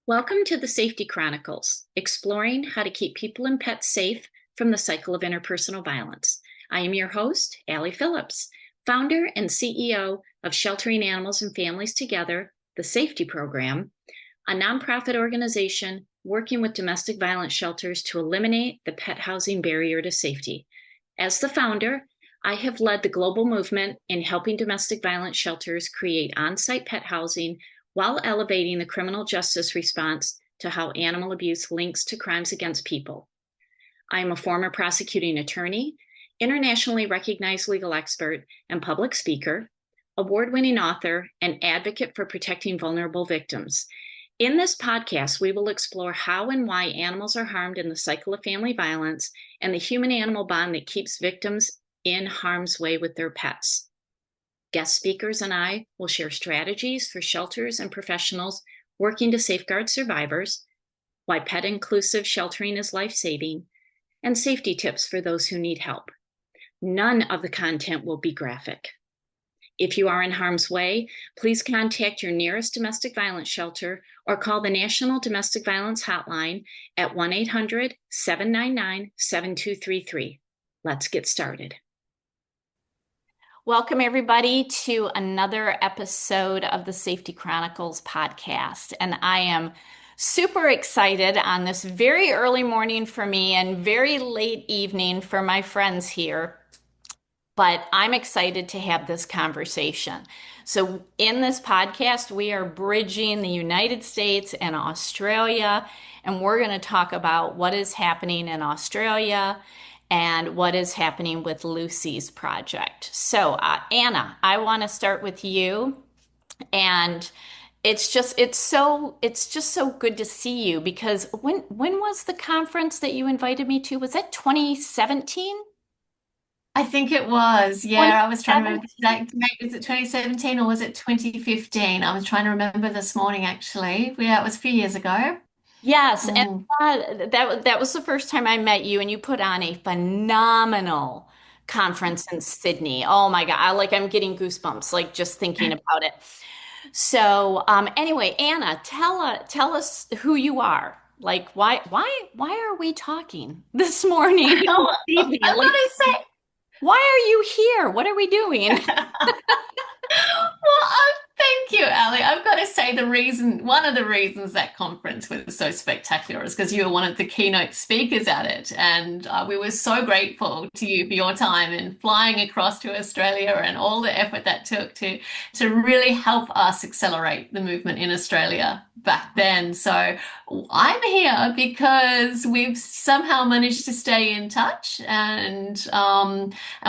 Welcome to the SAFeTy Chronicles, exploring how to keep people and pets safe from the cycle of interpersonal violence. I am your host, Allie Phillips, founder and CEO of Sheltering Animals and Families Together, the SAFeTy Program, a nonprofit organization working with domestic violence shelters to eliminate the pet housing barrier to safety. As the founder, I have led the global movement in helping domestic violence shelters create on-site pet housing while elevating the criminal justice response to how animal abuse links to crimes against people. I am a former prosecuting attorney, internationally recognized legal expert and public speaker, award-winning author, and advocate for protecting vulnerable victims. In this podcast, we will explore how and why animals are harmed in the cycle of family violence and the human-animal bond that keeps victims in harm's way with their pets. Guest speakers and I will share strategies for shelters and professionals working to safeguard survivors, why pet-inclusive sheltering is life-saving, and safety tips for those who need help. None of the content will be graphic. If you are in harm's way, please contact your nearest domestic violence shelter or call the National Domestic Violence Hotline at 1-800-799-7233. Let's get started. Welcome, everybody, to another episode of the SAFeTy Chronicles podcast. And I am super excited on this very early morning for me and very late evening for my friends here. But I'm excited to have this conversation. So in this podcast, we are bridging the United States and Australia, and we're going to talk about what is happening in Australia and what is happening with Lucy's project. So, Anna, I want to start with you. And it's just so good to see you, because when was the conference that you invited me to? Was that 2017? I think it was. Yeah, I was trying to remember the exact date. Was it 2017 or was it 2015? I was trying to remember this morning, actually. Yeah, it was a few years ago. Yes, and Mm. that was the first time I met you, and you put on a phenomenal conference in Sydney. Oh my God, I'm getting goosebumps like just thinking about it. So, anyway, Anna, tell us who you are. Like, why are we talking this morning, Oh, this evening? I've got Like, to say, why are you here? What are we doing? thank you, Ali. I've got to say one of the reasons that conference was so spectacular is because you were one of the keynote speakers at it. And we were so grateful to you for your time and flying across to Australia and all the effort that took to really help us accelerate the movement in Australia back then. So I'm here because we've somehow managed to stay in touch and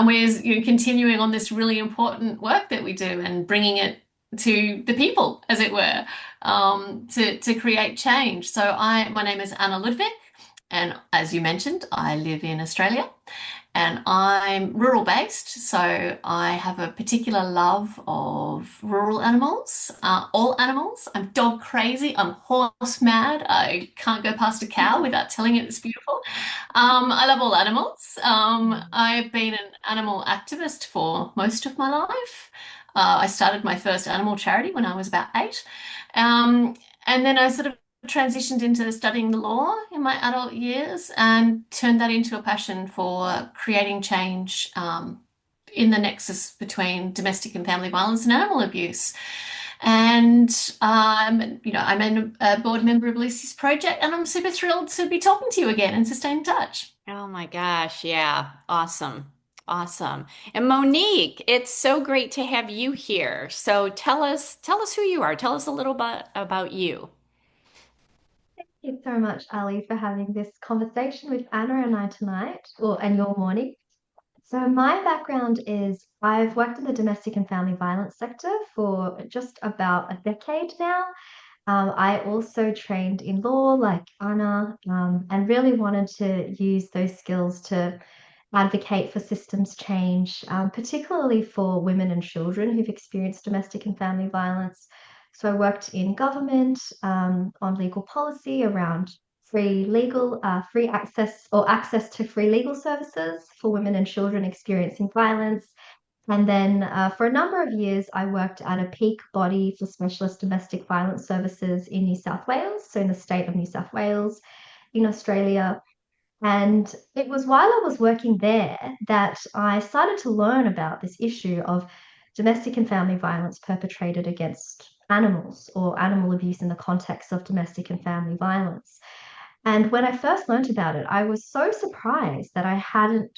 we're continuing on this really important work that we do and bringing it to the people, as it were, to create change. So my name is Anna Ludvik, and as you mentioned, I live in Australia, and I'm rural based. So I have a particular love of rural animals, all animals. I'm dog crazy. I'm horse mad. I can't go past a cow without telling it it's beautiful. I love all animals. I've been an animal activist for most of my life. I started my first animal charity when I was about 8. And then I sort of transitioned into studying the law in my adult years and turned that into a passion for creating change in the nexus between domestic and family violence and animal abuse. And I'm a board member of Lucy's project, and I'm super thrilled to be talking to you again and to stay in touch. Oh my gosh, yeah. Awesome. Awesome. And Monique, it's so great to have you here. So tell us who you are. Tell us a little bit about you. Thank you so much, Ali, for having this conversation with Anna and I tonight, and your morning. So, my background is I've worked in the domestic and family violence sector for just about a decade now. I also trained in law, like Anna, and really wanted to use those skills to advocate for systems change, particularly for women and children who've experienced domestic and family violence. So I worked in government on legal policy around free access to free legal services for women and children experiencing violence. And then for a number of years, I worked at a peak body for specialist domestic violence services in New South Wales, so in the state of New South Wales in Australia. And it was while I was working there that I started to learn about this issue of domestic and family violence perpetrated against animals, or animal abuse in the context of domestic and family violence. And when I first learned about it, I was so surprised that I hadn't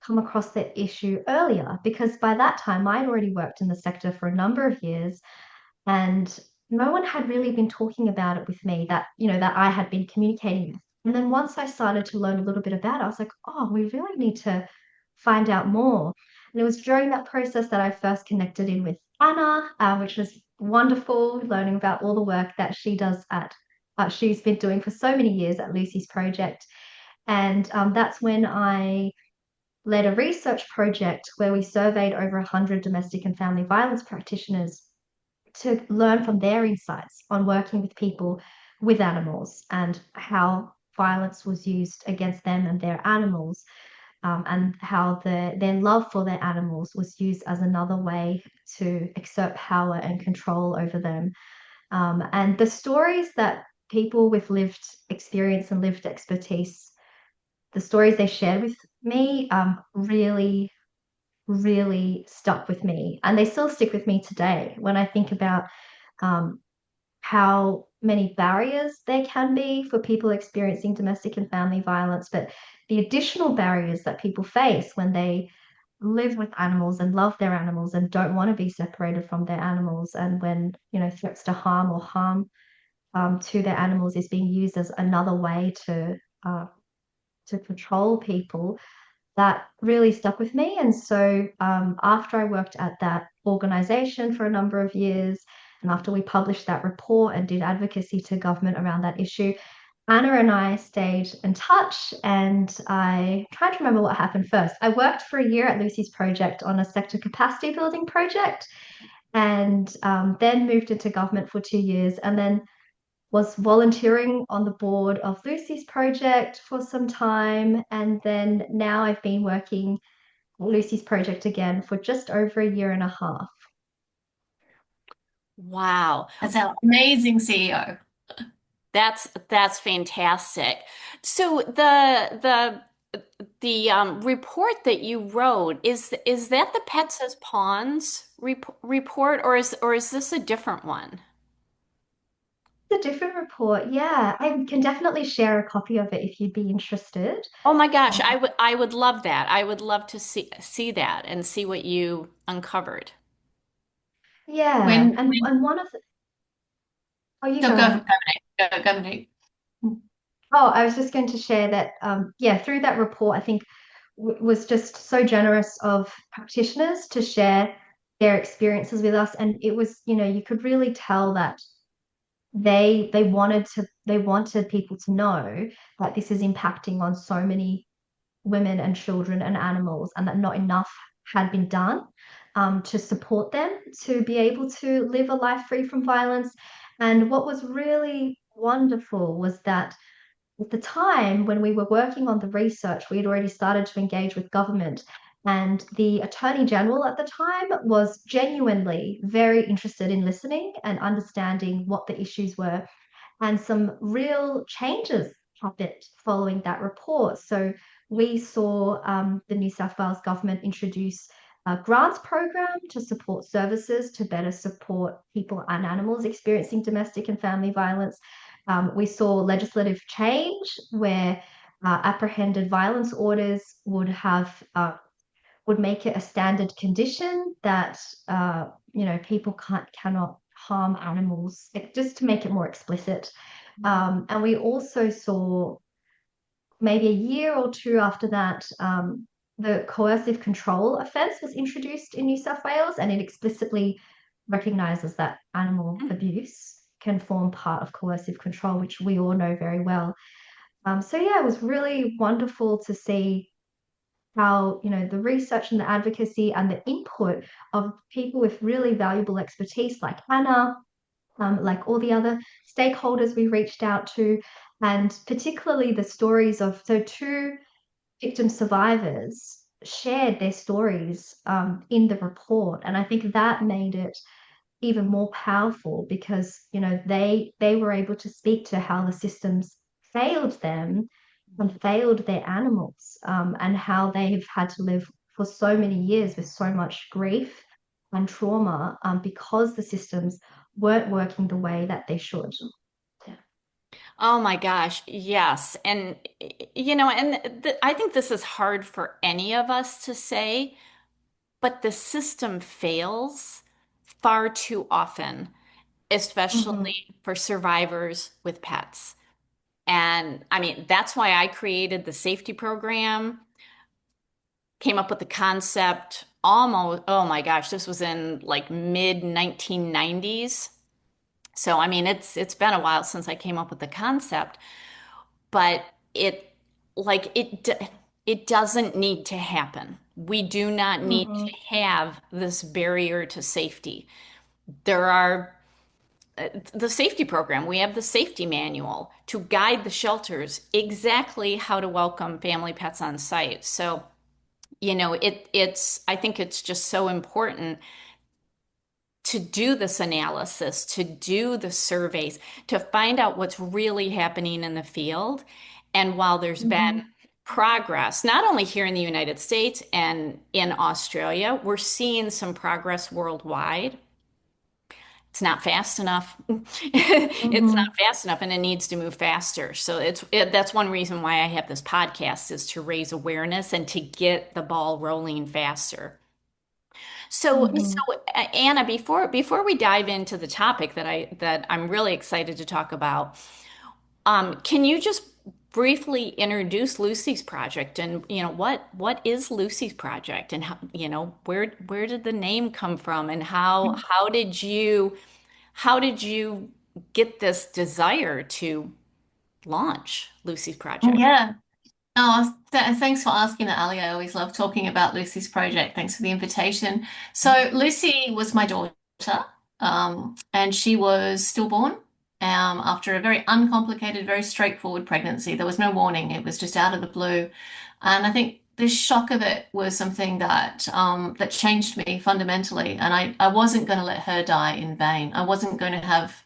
come across that issue earlier, because by that time I'd already worked in the sector for a number of years, and no one had really been talking about it with me, that that I had been communicating with. And then once I started to learn a little bit about it, I was like, oh, we really need to find out more. And it was during that process that I first connected in with Anna, which was wonderful, learning about all the work that she does at she's been doing for so many years at Lucy's Project. And that's when I led a research project where we surveyed over 100 domestic and family violence practitioners to learn from their insights on working with people with animals and how violence was used against them and their animals, and how their love for their animals was used as another way to exert power and control over them. And the stories that people with lived experience and lived expertise, the stories they shared with me, really, really stuck with me. And they still stick with me today when I think about um, how many barriers there can be for people experiencing domestic and family violence, but the additional barriers that people face when they live with animals and love their animals and don't want to be separated from their animals, and when threats to harm or harm to their animals is being used as another way to control people. That really stuck with me. And so after I worked at that organization for a number of years, and after we published that report and did advocacy to government around that issue, Anna and I stayed in touch, and I tried to remember what happened first. I worked for a year at Lucy's Project on a sector capacity building project, and then moved into government for 2 years, and then was volunteering on the board of Lucy's Project for some time. And then now I've been working Lucy's Project again for just over a year and a half. Wow. That's our amazing CEO. That's fantastic. So the report that you wrote, is that the Pets as Pawns report, or is this a different one? It's a different report. Yeah, I can definitely share a copy of it if you'd be interested. Oh my gosh, Um, I would love that. I would love to see that and see what you uncovered. yeah, When, and one of the, oh, you so go go, ahead. go, Monique. Oh, I was just going to share that, yeah, through that report, I think was just so generous of practitioners to share their experiences with us. And it was, you could really tell that they wanted people to know that this is impacting on so many women and children and animals, and that not enough had been done to support them to be able to live a life free from violence. And what was really wonderful was that at the time when we were working on the research, we had already started to engage with government. And the Attorney General at the time was genuinely very interested in listening and understanding what the issues were. And some real changes happened following that report. So we saw the New South Wales government introduce a grants program to support services to better support people and animals experiencing domestic and family violence. We saw legislative change where apprehended violence orders would make it a standard condition that people cannot harm animals, just to make it more explicit. And we also saw, maybe a year or two after that, the coercive control offence was introduced in New South Wales, and it explicitly recognises that animal abuse can form part of coercive control, which we all know very well. So yeah, it was really wonderful to see how the research and the advocacy and the input of people with really valuable expertise like Anna, like all the other stakeholders we reached out to, and particularly the stories of, so two victim survivors shared their stories in the report. And I think that made it even more powerful because, you know, they were able to speak to how the systems failed them and failed their animals, and how they've had to live for so many years with so much grief and trauma, because the systems weren't working the way that they should. Oh my gosh, yes. And and I think this is hard for any of us to say, but the system fails far too often, Mhm. especially for survivors with pets. And I mean, that's why I created the SAFeTy program, came up with the concept almost, oh my gosh, this was in like mid 1990s. So I mean, it's been a while since I came up with the concept, but it like it doesn't need to happen. We do not need to Mhm. have this barrier to safety. There are the SAFeTy program, we have the safety manual to guide the shelters exactly how to welcome family pets on site. So, it's I think it's just so important to do this analysis, to do the surveys, to find out what's really happening in the field. And while there's been Mhm. progress, not only here in the United States and in Australia, we're seeing some progress worldwide. It's not fast enough. It's not Mhm. fast enough, and it needs to move faster. So that's one reason why I have this podcast is to raise awareness and to get the ball rolling faster. So Mhm. Anna, before we dive into the topic that I'm really excited to talk about, can you just briefly introduce Lucy's project and what is Lucy's project and how, where did the name come from and how did you get this desire to launch Lucy's project? Yeah. Oh, thanks for asking that, Ali. I always love talking about Lucy's project. Thanks for the invitation. So Lucy was my daughter, and she was stillborn after a very uncomplicated, very straightforward pregnancy. There was no warning. It was just out of the blue. And I think the shock of it was something that changed me fundamentally. And I wasn't going to let her die in vain. I wasn't going to have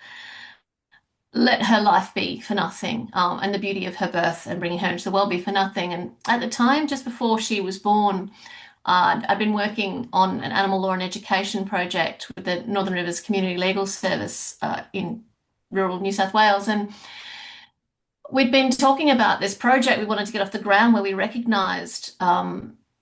let her life be for nothing, and the beauty of her birth and bringing her into the world be for nothing. And at the time, just before she was born, I'd been working on an animal law and education project with the Northern Rivers Community Legal Service in rural New South Wales. And we'd been talking about this project we wanted to get off the ground where we recognised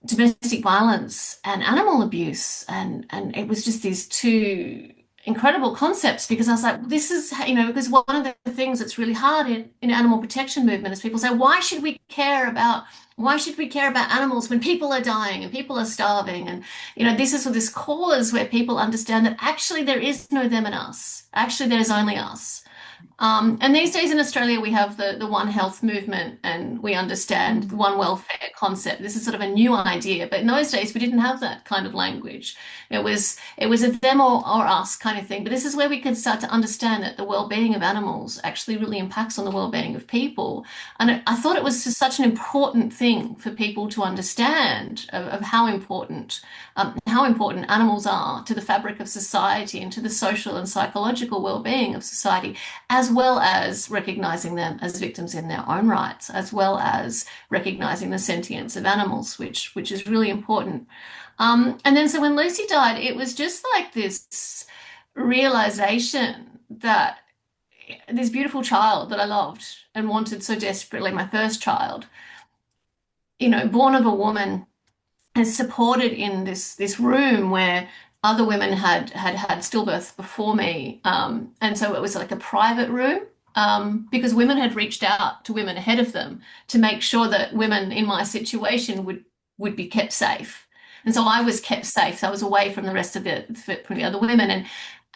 domestic violence and animal abuse. And it was just these two incredible concepts because I was like, this is, because one of the things that's really hard in animal protection movement is people say, why should we care about animals when people are dying and people are starving? And, this is for this cause where people understand that actually there is no them and us. Actually, there's only us. And these days in Australia, we have the One Health movement and we understand the One Welfare concept. This is sort of a new idea, but in those days we didn't have that kind of language. It was a them or us kind of thing. But this is where we can start to understand that the well-being of animals actually really impacts on the well-being of people. And I thought it was just such an important thing for people to understand of how important animals are to the fabric of society and to the social and psychological well-being of society, as well as recognizing them as victims in their own rights, as well as recognizing the sentience of animals, which is really important. And then so when Lucy died, it was just like this realization that this beautiful child that I loved and wanted so desperately, my first child, born of a woman, is supported in this room where other women had stillbirth before me, and so it was like a private room, because women had reached out to women ahead of them to make sure that women in my situation would be kept safe, and so I was kept safe. So I was away from the rest of the other women,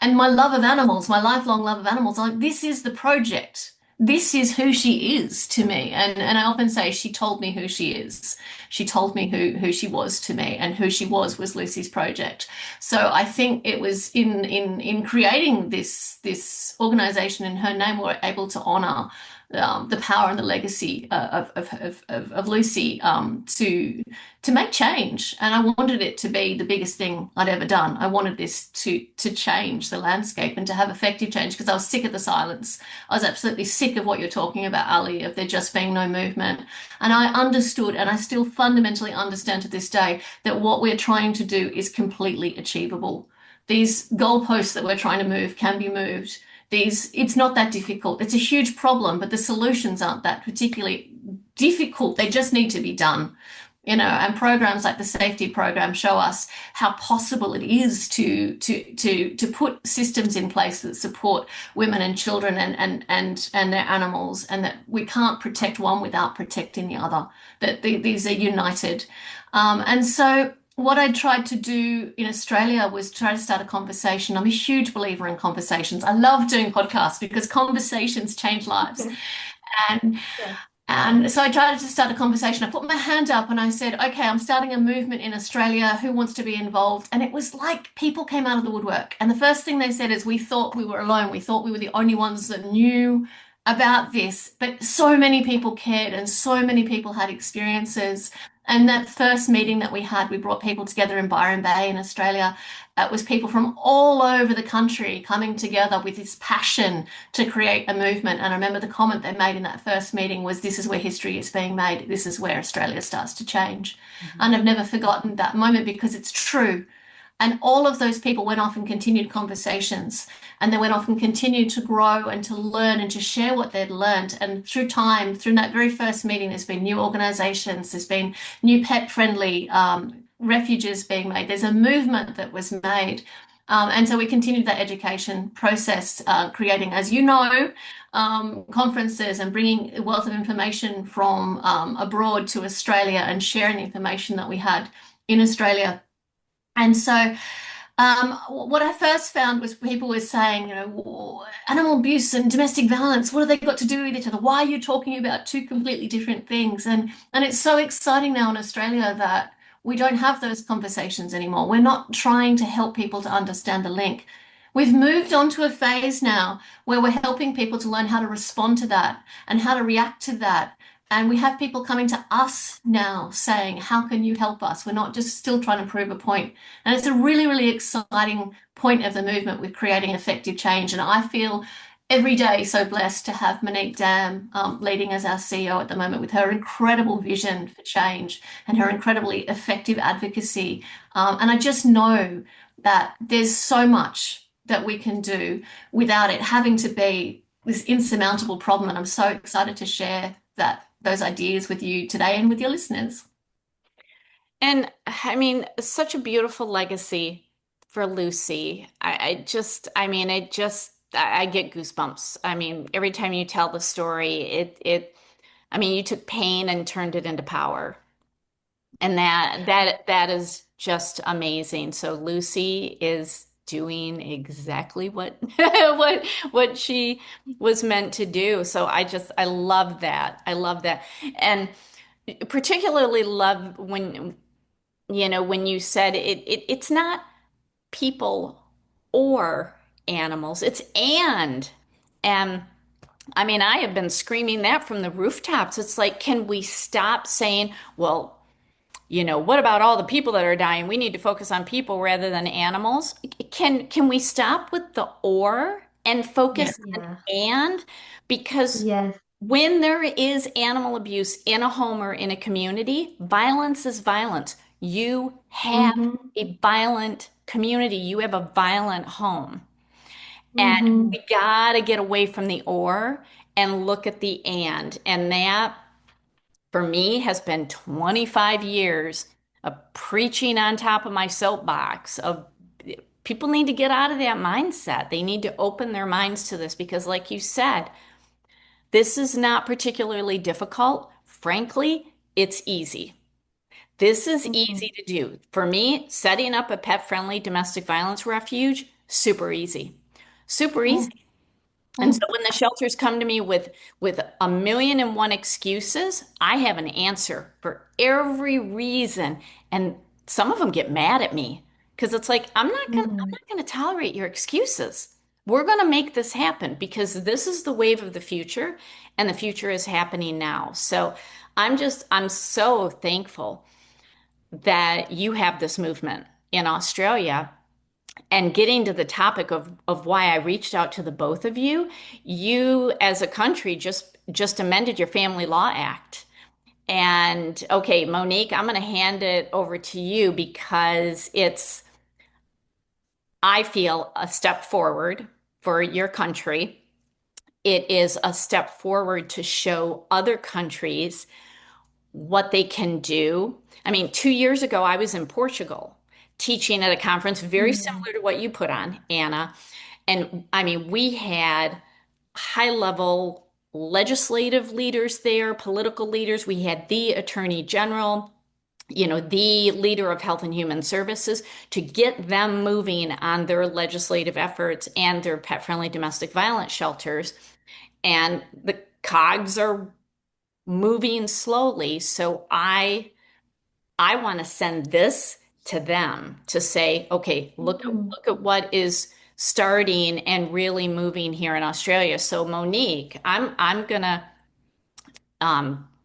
and my love of animals, my lifelong love of animals, like this is the project this is who she is to me. And I often say she told me who she is. She told me who she was to me, and who she was Lucy's project. So I think it was in creating this organization in her name, we're able to honor the power and the legacy of Lucy, to make change. And I wanted it to be the biggest thing I'd ever done. I wanted this to change the landscape and to have effective change, because I was sick of the silence. I was absolutely sick of what you're talking about, Allie, of there just being no movement. And I understood, and I still fundamentally understand to this day, that what we're trying to do is completely achievable. These goalposts that we're trying to move can be moved. It's not that difficult. It's a huge problem, but the solutions aren't that particularly difficult. They just need to be done. And programs like the SAFeTy program show us how possible it is to put systems in place that support women and children and their animals, and that we can't protect one without protecting the other, that these are united. And so what I tried to do in Australia was try to start a conversation. I'm a huge believer in conversations. I love doing podcasts because conversations change lives. And Yeah. and so I tried to start a conversation. I put my hand up and I said, okay, I'm starting a movement in Australia. Who wants to be involved? And it was like people came out of the woodwork. And the first thing they said is, we thought we were alone. We thought we were the only ones that knew about this. But so many people cared, and so many people had experiences. And that first meeting that we had, we brought people together in Byron Bay in Australia. It was people from all over the country coming together with this passion to create a movement. And I remember the comment they made in that first meeting was, this is where history is being made. This is where Australia starts to change. And I've never forgotten that moment, because it's true. And all of those people went off and continued conversations, and they went off and continued to grow and to learn and to share what they'd learned. And through time, through that very first meeting, there's been new organizations, there's been new pet-friendly refuges being made. There's a movement that was made. And so we continued that education process, creating, as you know, conferences and bringing a wealth of information from abroad to Australia, and sharing the information that we had in Australia. And so what I first found was people were saying, animal abuse and domestic violence, what have they got to do with each other? Why are you talking about two completely different things? And it's so exciting now in Australia that we don't have those conversations anymore. We're not trying to help people to understand the link. We've moved on to a phase now where we're helping people to learn how to respond to that and how to react to that. And we have people coming to us now saying, how can you help us? We're not just still trying to prove a point. And it's a really, really exciting point of the movement with creating effective change. And I feel every day so blessed to have Monique Dam leading as our CEO at the moment, with her incredible vision for change and her incredibly effective advocacy. And I just know that there's so much that we can do without it having to be this insurmountable problem. And I'm so excited to share those ideas with you today and with your listeners. And I mean, such a beautiful legacy for Lucy. I get goosebumps. I mean, every time you tell the story, you took pain and turned it into power. And that is just amazing. So Lucy is doing exactly what what she was meant to do. So I love that. I love that. And particularly love when you said it's not people or animals, it's and I mean, I have been screaming that from the rooftops. It's like, can we stop saying, well, what about all the people that are dying? We need to focus on people rather than animals. Can we stop with the or and focus on and? Because Yes. when there is animal abuse in a home or in a community, violence is violence. You have a violent community. You have a violent home. And we gotta get away from the or and look at the and. And that, for me, has been 25 years of preaching on top of my soapbox of people need to get out of that mindset. They need to open their minds to this because, like you said, this is not particularly difficult. Frankly, it's easy. This is easy to do. For me, setting up a pet-friendly domestic violence refuge, super easy. Super easy. And so when the shelters come to me with a million and one excuses, I have an answer for every reason. And some of them get mad at me because it's like, I'm not gonna tolerate your excuses. We're gonna make this happen because this is the wave of the future, and the future is happening now. So I'm so thankful that you have this movement in Australia. And getting to the topic of why I reached out to the both of you, you as a country just amended your Family Law Act. And okay, Monique, I'm going to hand it over to you because it's, I feel, a step forward for your country. It is a step forward to show other countries what they can do. I mean, 2 years ago, I was in Portugal teaching at a conference very similar to what you put on, Anna. And I mean, we had high level legislative leaders there, political leaders. We had the Attorney General, the leader of Health and Human Services to get them moving on their legislative efforts and their pet friendly domestic violence shelters. And the cogs are moving slowly. So I want to send this to them to say, okay, look at what is starting and really moving here in Australia. So Monique, I'm gonna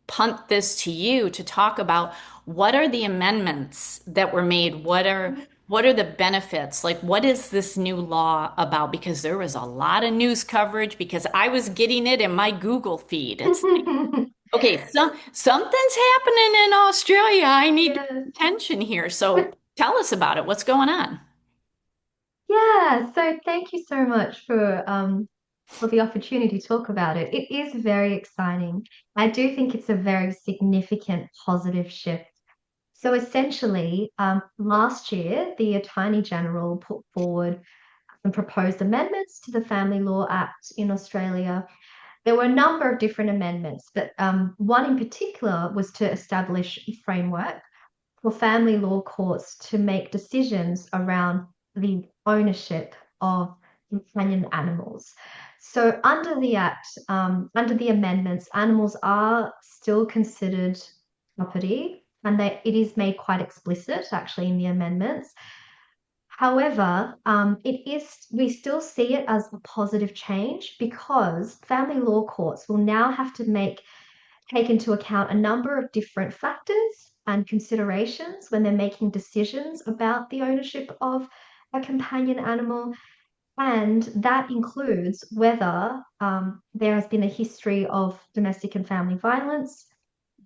punt this to you to talk about what are the amendments that were made? What are the benefits? Like, what is this new law about? Because there was a lot of news coverage because I was getting it in my Google feed. It's like, okay, something's happening in Australia. I need attention here. So tell us about it. What's going on? Yeah, so thank you so much for the opportunity to talk about it. It is very exciting. I do think it's a very significant positive shift. So essentially, last year, the Attorney General put forward some proposed amendments to the Family Law Act in Australia. There were a number of different amendments, but one in particular was to establish a framework for family law courts to make decisions around the ownership of companion animals. So under the Act, under the amendments, animals are still considered property, and it is made quite explicit actually in the amendments. However, we still see it as a positive change because family law courts will now have to take into account a number of different factors and considerations when they're making decisions about the ownership of a companion animal. And that includes whether there has been a history of domestic and family violence,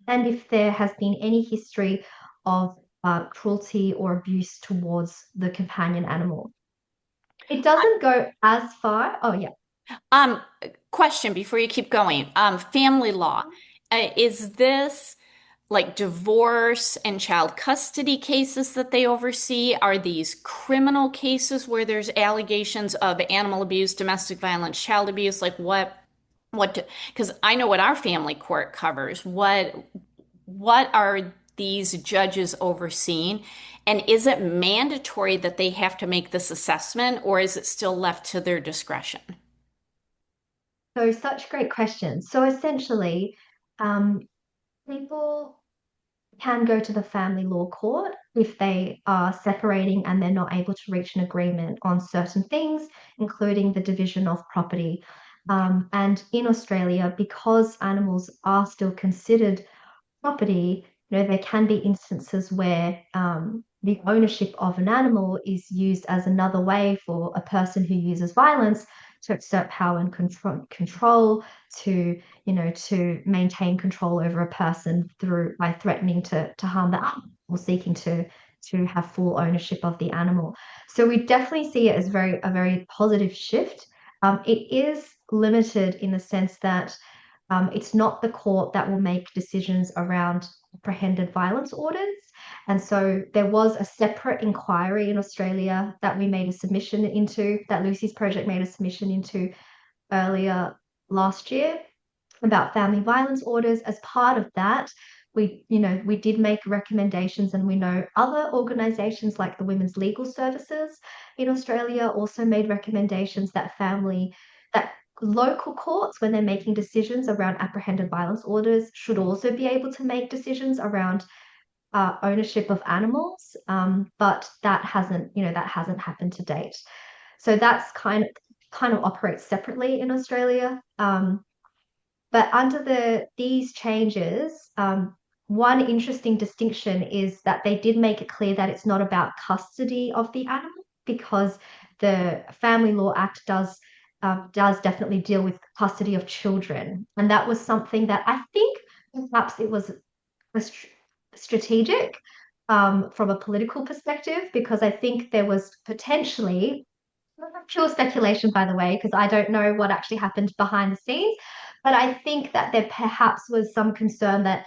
and if there has been any history of cruelty or abuse towards the companion animal. It doesn't go as far. Oh, yeah. Question before you keep going. Family law. Is this like divorce and child custody cases that they oversee? Are these criminal cases where there's allegations of animal abuse, domestic violence, child abuse? Like because I know what our family court covers. What are these judges overseeing? And is it mandatory that they have to make this assessment, or is it still left to their discretion? So, such great questions. So, essentially, people can go to the family law court if they are separating and they're not able to reach an agreement on certain things, including the division of property. And in Australia, because animals are still considered property, there can be instances where the ownership of an animal is used as another way for a person who uses violence to exert power and control to maintain control over a person by threatening to harm the animal or seeking to have full ownership of the animal. So we definitely see it as a very positive shift. It is limited in the sense that it's not the court that will make decisions around apprehended violence orders. And so there was a separate inquiry in Australia that we made a submission into, that Lucy's project made a submission into earlier last year about family violence orders. As part of that, we did make recommendations, and we know other organizations like the Women's Legal Services in Australia also made recommendations that local courts, when they're making decisions around apprehended violence orders, should also be able to make decisions around ownership of animals, but that hasn't happened to date. So that's kind of operates separately in Australia. But under these changes, one interesting distinction is that they did make it clear that it's not about custody of the animal, because the Family Law Act does definitely deal with custody of children, and that was something that I think perhaps it was strategic from a political perspective, because I think there was potentially, pure speculation, by the way, because I don't know what actually happened behind the scenes, but I think that there perhaps was some concern that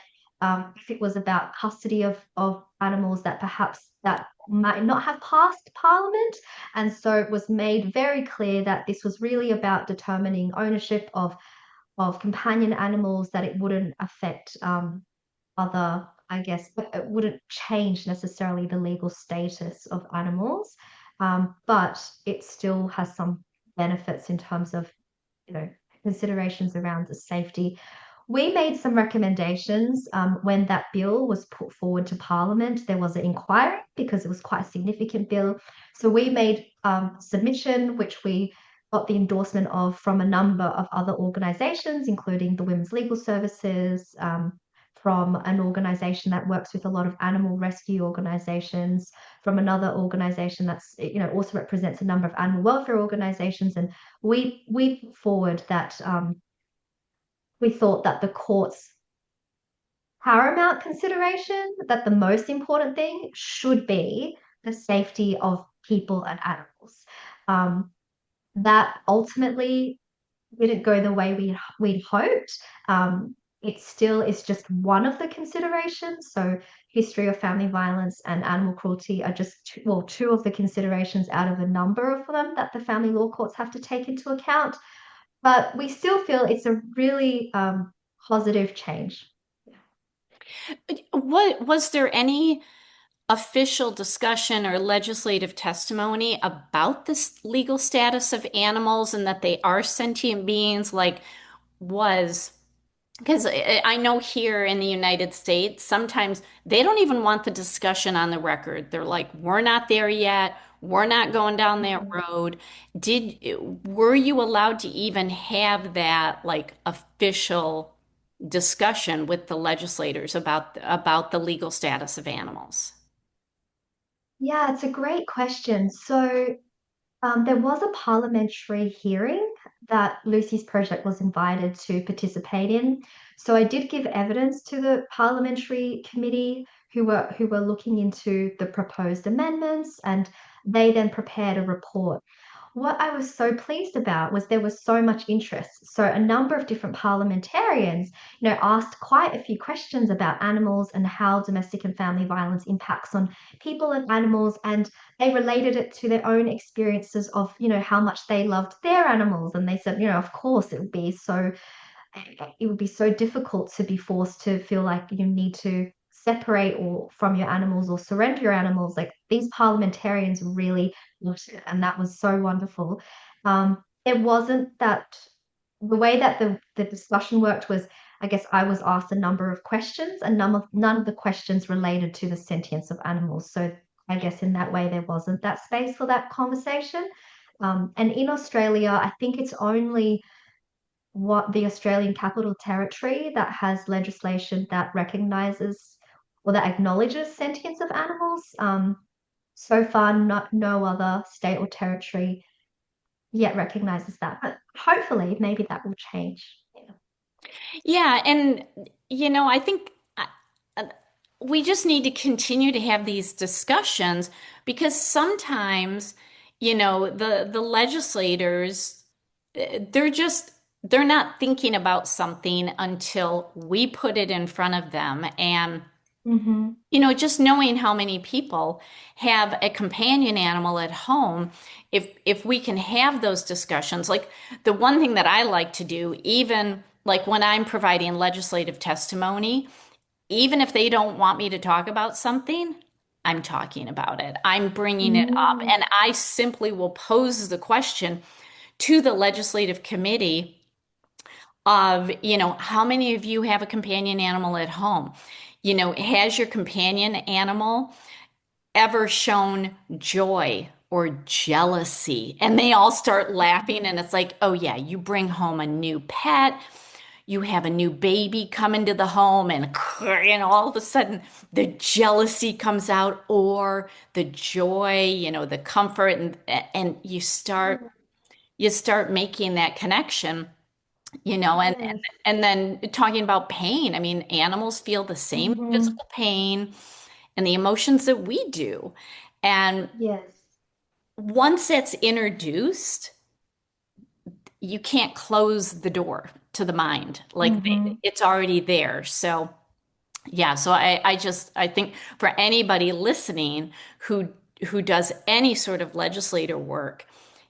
if it was about custody of animals, that perhaps that might not have passed Parliament. And so it was made very clear that this was really about determining ownership of companion animals, that it wouldn't affect other, I guess, it wouldn't change necessarily the legal status of animals, but it still has some benefits in terms of, considerations around the safety. We made some recommendations when that bill was put forward to Parliament. There was an inquiry because it was quite a significant bill. So we made submission, which we got the endorsement of from a number of other organisations, including the Women's Legal Services, from an organisation that works with a lot of animal rescue organisations, from another organisation that's also represents a number of animal welfare organisations, and we put forward that we thought that the court's paramount consideration, that the most important thing should be the safety of people and animals. That ultimately didn't go the way we'd hoped. It still is just one of the considerations. So history of family violence and animal cruelty are just two of the considerations out of a number of them that the family law courts have to take into account. But we still feel it's a really positive change. What was there any official discussion or legislative testimony about this legal status of animals and that they are sentient beings? Because I know here in the United States, sometimes they don't even want the discussion on the record. They're like, we're not there yet. We're not going down that road. Were you allowed to even have that like official discussion with the legislators about the legal status of animals? Yeah, it's a great question. So there was a parliamentary hearing that Lucy's project was invited to participate in. So I did give evidence to the parliamentary committee who were looking into the proposed amendments, and they then prepared a report. What I was so pleased about was there was so much interest. So a number of different parliamentarians, asked quite a few questions about animals and how domestic and family violence impacts on people and animals, and they related it to their own experiences of, how much they loved their animals. And they said, of course it would be so difficult to be forced to feel like you need to separate or from your animals or surrender your animals. Like, these parliamentarians really loved it, and that was so wonderful. It wasn't that the way that the discussion worked was, I guess I was asked a number of questions, and none of the questions related to the sentience of animals. So I guess in that way there wasn't that space for that conversation. And in Australia, I think it's only what the Australian Capital Territory that has legislation that recognises or that acknowledges sentience of animals. So far, no other state or territory yet recognises that, but hopefully, maybe that will change. Yeah, and I think uh, we just need to continue to have these discussions, because sometimes, the legislators, they're not thinking about something until we put it in front of them. And Mm-hmm. just knowing how many people have a companion animal at home, if we can have those discussions, like the one thing that I like to do, even like when I'm providing legislative testimony, even if they don't want me to talk about something, I'm talking about it. I'm bringing it up, Mm. and I simply will pose the question, to the legislative committee of, how many of you have a companion animal at home? Has your companion animal ever shown joy or jealousy? And they all start laughing, and it's like, oh yeah, you bring home a new pet, you have a new baby come into the home, and all of a sudden the jealousy comes out, or the joy, the comfort, and you start making that connection, and Yes. and then talking about pain. I mean, animals feel the same Hmm. physical pain and the emotions that we do. And Yes. once it's introduced, you can't close the door to the mind. Like Hmm. it's already there. So yeah, so I think for anybody listening who does any sort of legislator work,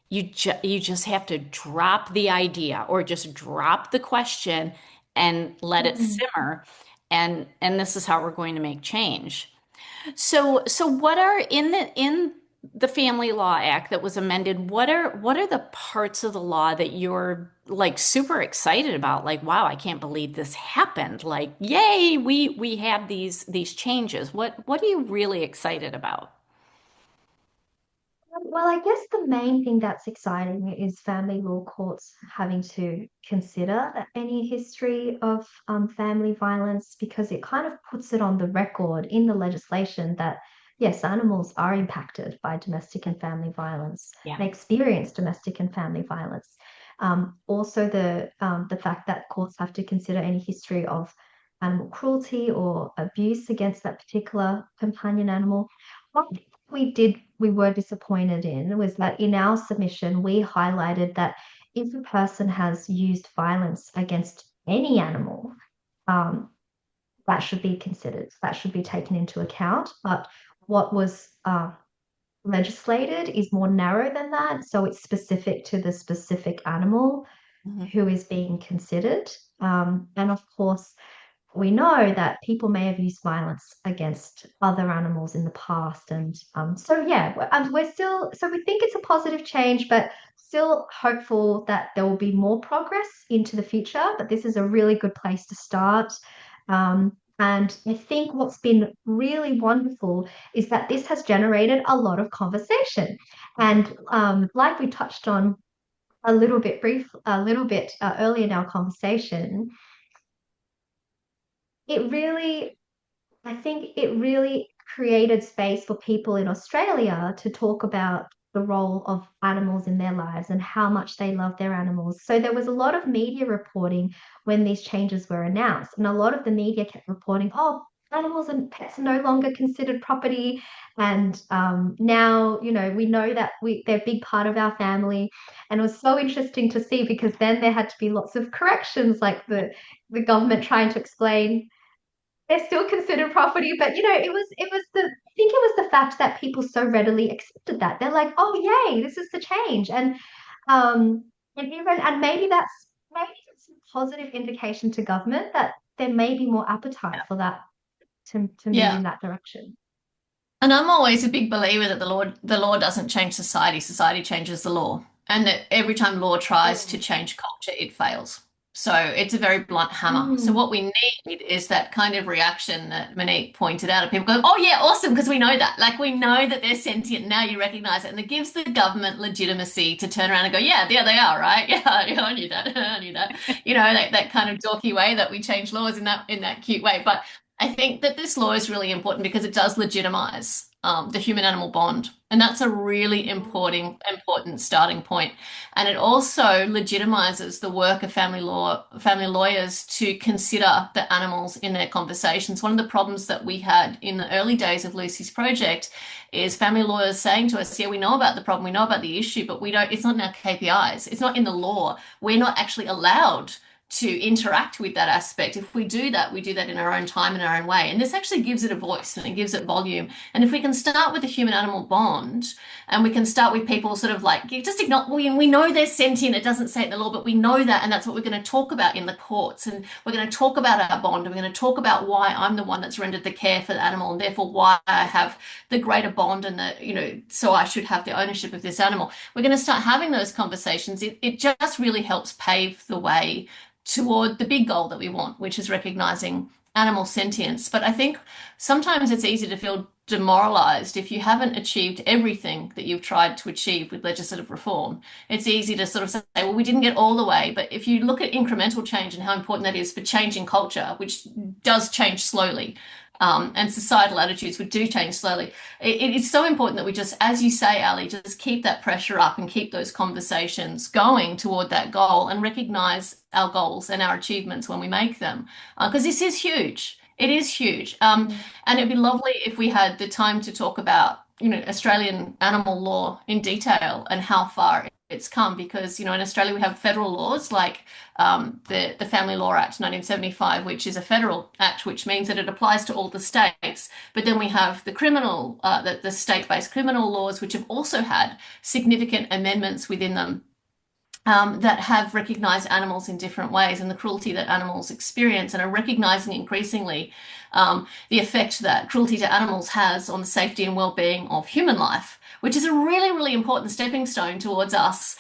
you just have to drop the idea or just drop the question and let it Mm. simmer. And this is how we're going to make change. So what are in the Family Law Act that was amended, what are the parts of the law that you're like super excited about? Like, wow, I can't believe this happened. Like, yay, we have these changes. What are you really excited about? Well, I guess the main thing that's exciting is family law courts having to consider any history of family violence, because it kind of puts it on the record in the legislation that, yes, animals are impacted by domestic and family violence Yeah. and experience domestic and family violence. Also, the fact that courts have to consider any history of animal cruelty or abuse against that particular companion animal. One thing we were disappointed in was that in our submission, we highlighted that if a person has used violence against any animal, um, that should be considered, that should be taken into account. But what was legislated is more narrow than that. So it's specific to the specific animal Mhm. who is being considered. And of course, we know that people may have used violence against other animals in the past. And so, yeah, we're still, so we think it's a positive change, but still hopeful that there will be more progress into the future. But this is a really good place to start. And I think what's been really wonderful is that this has generated a lot of conversation. And like we touched on a little bit earlier in our conversation, it really, I think it really created space for people in Australia to talk about the role of animals in their lives and how much they love their animals. So there was a lot of media reporting when these changes were announced, and a lot of the media kept reporting, oh, animals and pets are no longer considered property. And now, we know that they're a big part of our family. And it was so interesting to see, because then there had to be lots of corrections, like the government trying to explain they're still considered property. But it was the I think it was the fact that people so readily accepted that. They're like, oh yay, this is the change. Um and maybe that's a positive indication to government that there may be more appetite for that to move Yeah. in that direction. And I'm always a big believer that the law doesn't change society, society changes the law. And that every time law tries to Mm. change culture, it fails. So it's a very blunt hammer. So Mm. what we need is that kind of reaction that Monique pointed out of people going, oh yeah, awesome, because we know that. Like we know that they're sentient now, you recognize it. And it gives the government legitimacy to turn around and go, yeah, they are, right? Yeah, I knew that. I knew that. That kind of dorky way that we change laws in that cute way. But I think that this law is really important because it does legitimize the human-animal bond, and that's a really important starting point. And it also legitimizes the work of family lawyers to consider the animals in their conversations. One of the problems that we had in the early days of Lucy's project is family lawyers saying to us, "Yeah, we know about the problem, we know about the issue, but we don't. It's not in our KPIs. It's not in the law. We're not actually allowed." to interact with that aspect. If we do that in our own time, in our own way. And this actually gives it a voice and it gives it volume. And if we can start with the human-animal bond, and we can start with people sort of like, just ignore, we know they're sentient, it doesn't say it in the law, but we know that, and that's what we're going to talk about in the courts. And we're going to talk about our bond, and we're going to talk about why I'm the one that's rendered the care for the animal, and therefore why I have the greater bond and so I should have the ownership of this animal. We're going to start having those conversations. It just really helps pave the way toward the big goal that we want, which is recognizing animal sentience. But I think sometimes it's easy to feel demoralized if you haven't achieved everything that you've tried to achieve with legislative reform. It's easy to sort of say, well, we didn't get all the way. But if you look at incremental change and how important that is for changing culture, which does change slowly, and societal attitudes would do change slowly. It is so important that we just, as you say, Allie, just keep that pressure up and keep those conversations going toward that goal and recognize our goals and our achievements when we make them. Because this is huge. It is huge. And it'd be lovely if we had the time to talk about, Australian animal law in detail and how far it's come, because in Australia we have federal laws like the Family Law Act 1975, which is a federal act, which means that it applies to all the states. But then we have the criminal, the state-based criminal laws, which have also had significant amendments within them that have recognised animals in different ways and the cruelty that animals experience, and are recognising increasingly the effect that cruelty to animals has on the safety and well-being of human life, which is a really, really important stepping stone towards us,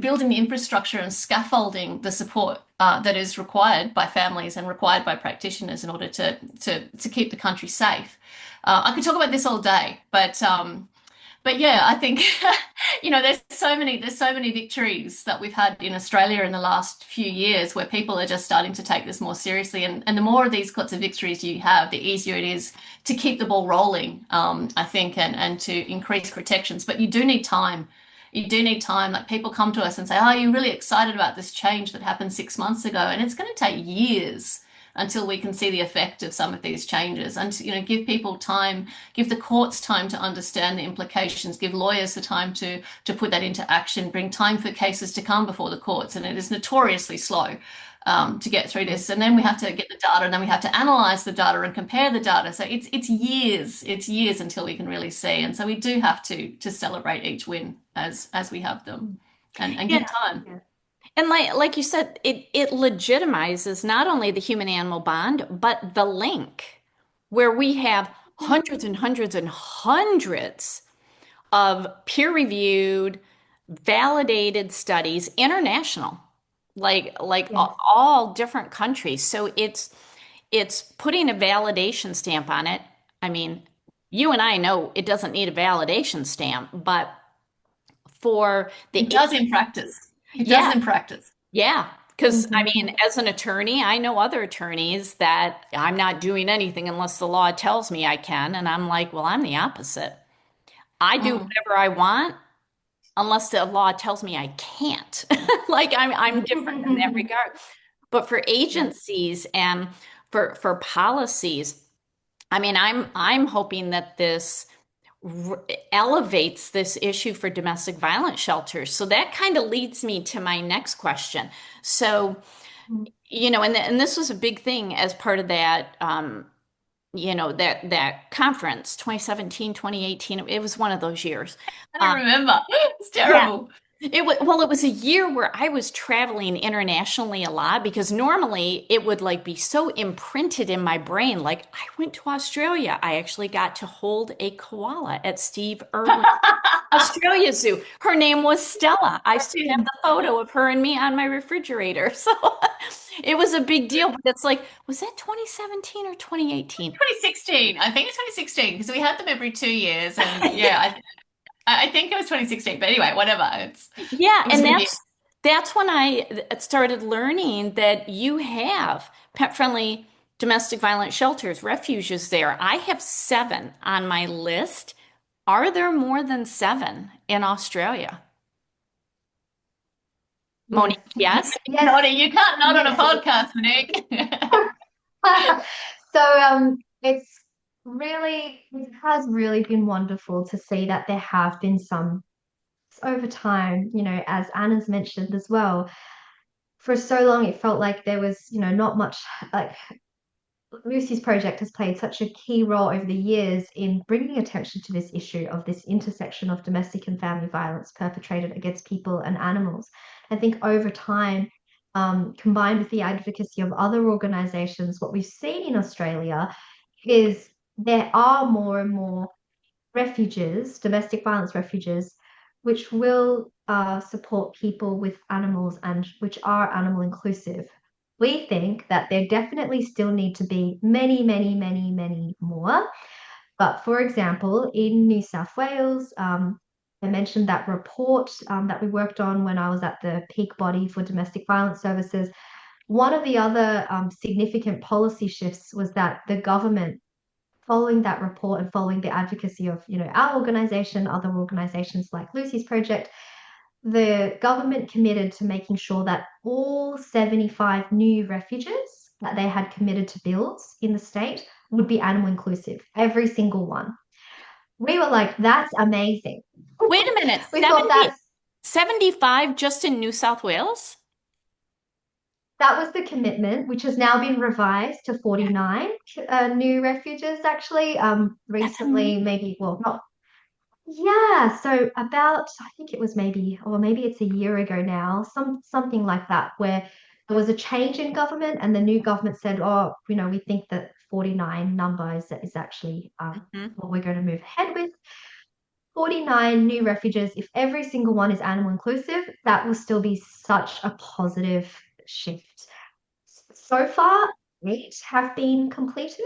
building the infrastructure and scaffolding the support that is required by families and required by practitioners in order to keep the country safe. I could talk about this all day, but yeah, I think there's so many victories that we've had in Australia in the last few years where people are just starting to take this more seriously, and the more of these sorts of victories you have, the easier it is to keep the ball rolling, I think, and to increase protections. But you do need time. Like, people come to us and say, oh, you're really excited about this change that happened 6 months ago, and it's going to take years until we can see the effect of some of these changes, and give people time, give the courts time to understand the implications, give lawyers the time to put that into action, bring time for cases to come before the courts. And it is notoriously slow to get through this. And then we have to get the data, and then we have to analyze the data and compare the data. So it's years until we can really see. And so we do have to celebrate each win as we have them, and give time. Yeah. And like you said, it legitimizes not only the human-animal bond, but the link, where we have hundreds and hundreds and hundreds of peer-reviewed, validated studies, international, like Yes. all different countries. So it's putting a validation stamp on it. I mean, you and I know it doesn't need a validation stamp, but for the It does in practice. It Yeah. does in practice. Yeah, because I mean, as an attorney, I know other attorneys that I'm not doing anything unless the law tells me I can. And I'm like, well, I'm the opposite. I do whatever I want unless the law tells me I can't. Like, I'm different in that regard. But for agencies and for policies, I mean, I'm hoping that this elevates this issue for domestic violence shelters. So that kind of leads me to my next question. So, and this was a big thing as part of that, that conference, 2017, 2018. It was one of those years. I don't remember. It's terrible. It was a year where I was traveling internationally a lot, because normally it would be so imprinted in my brain. Like, I went to Australia. I actually got to hold a koala at Steve Irwin's Australia Zoo. Her name was Stella. I still have the photo of her and me on my refrigerator. So it was a big deal. But it's like, was that 2017 or 2018? 2016. I think it's 2016, because we had them every 2 years. And yeah, I think it was 2016, but anyway, whatever. And that's when I started learning that you have pet-friendly domestic violence shelters, refuges there. I have 7 on my list. Are there more than 7 in Australia? Monique, yes? Yes. Noddy, you can't nod on a podcast, Monique. So it has really been wonderful to see that there have been some over time, as Anna's mentioned as well. for so long it felt like there was, not much, like Lucy's project has played such a key role over the years in bringing attention to this issue of this intersection of domestic and family violence perpetrated against people and animals. I think over time, combined with the advocacy of other organisations, what we've seen in Australia is there are more and more refuges, domestic violence refuges, which will support people with animals and which are animal inclusive. We think that there definitely still need to be many, many, many, many more. But for example, in New South Wales, I mentioned that report that we worked on when I was at the peak body for domestic violence services. One of the other significant policy shifts was that the government, following that report and following the advocacy of, our organization, other organizations like Lucy's Project, the government committed to making sure that all 75 new refuges that they had committed to build in the state would be animal inclusive, every single one. We were like, that's amazing. Wait a minute, We thought 75 just in New South Wales? that was the commitment, which has now been revised to 49 new refuges, actually. Recently, maybe, well, not. Yeah, so about, I think it was maybe, or maybe it's a year ago now, something like that, where there was a change in government and the new government said, oh, we think that 49 number is actually what we're going to move ahead with. 49 new refuges, if every single one is animal inclusive, that will still be such a positive shift. So far, 8 have been completed.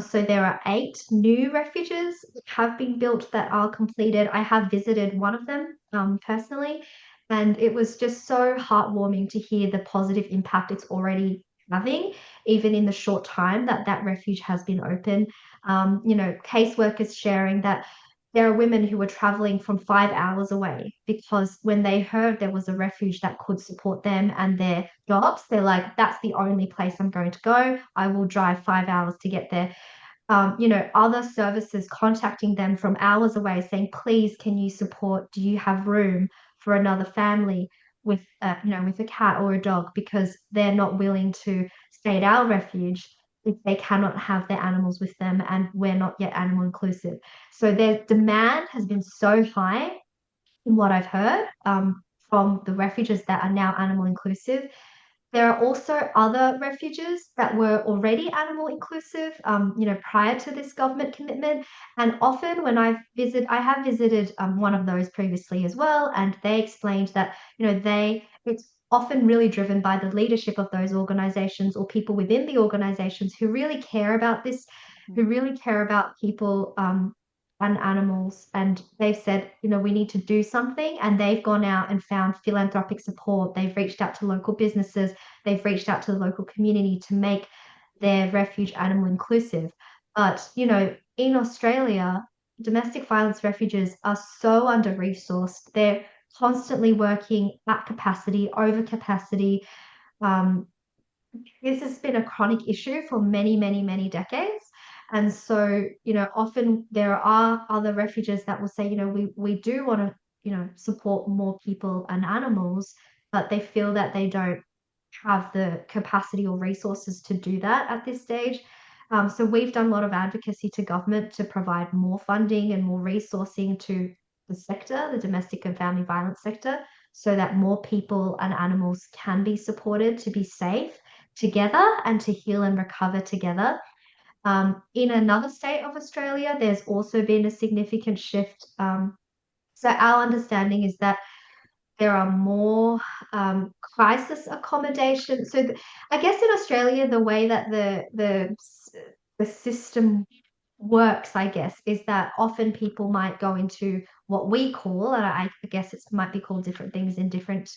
So there are 8 new refuges that have been built that are completed. I have visited one of them personally, and it was just so heartwarming to hear the positive impact it's already having, even in the short time that that refuge has been open. Caseworkers sharing that there are women who were traveling from 5 hours away because when they heard there was a refuge that could support them and their jobs, they're like, that's the only place I'm going to go. I will drive 5 hours to get there. Other services contacting them from hours away saying, please, can you support? Do you have room for another family with, with a cat or a dog? Because they're not willing to stay at our refuge if they cannot have their animals with them and we're not yet animal inclusive. So their demand has been so high in what I've heard from the refuges that are now animal inclusive. There are also other refuges that were already animal inclusive, prior to this government commitment. And often when I have visited one of those previously as well, and they explained that, it's often really driven by the leadership of those organizations or people within the organizations who really care about this, who really care about people and animals. And they've said, we need to do something. And they've gone out and found philanthropic support. They've reached out to local businesses. They've reached out to the local community to make their refuge animal inclusive. But, in Australia, domestic violence refuges are so under-resourced. They're constantly working at capacity, over capacity. This has been a chronic issue for many, many, many decades. And so, often there are other refuges that will say, we do want to, support more people and animals, but they feel that they don't have the capacity or resources to do that at this stage. So we've done a lot of advocacy to government to provide more funding and more resourcing to the sector, the domestic and family violence sector, so that more people and animals can be supported to be safe together and to heal and recover together. In another state of Australia, there's also been a significant shift. So our understanding is that there are more crisis accommodation. So I guess in Australia, the way that the system works, I guess, is that often people might go into what we call, and I guess it might be called different things in different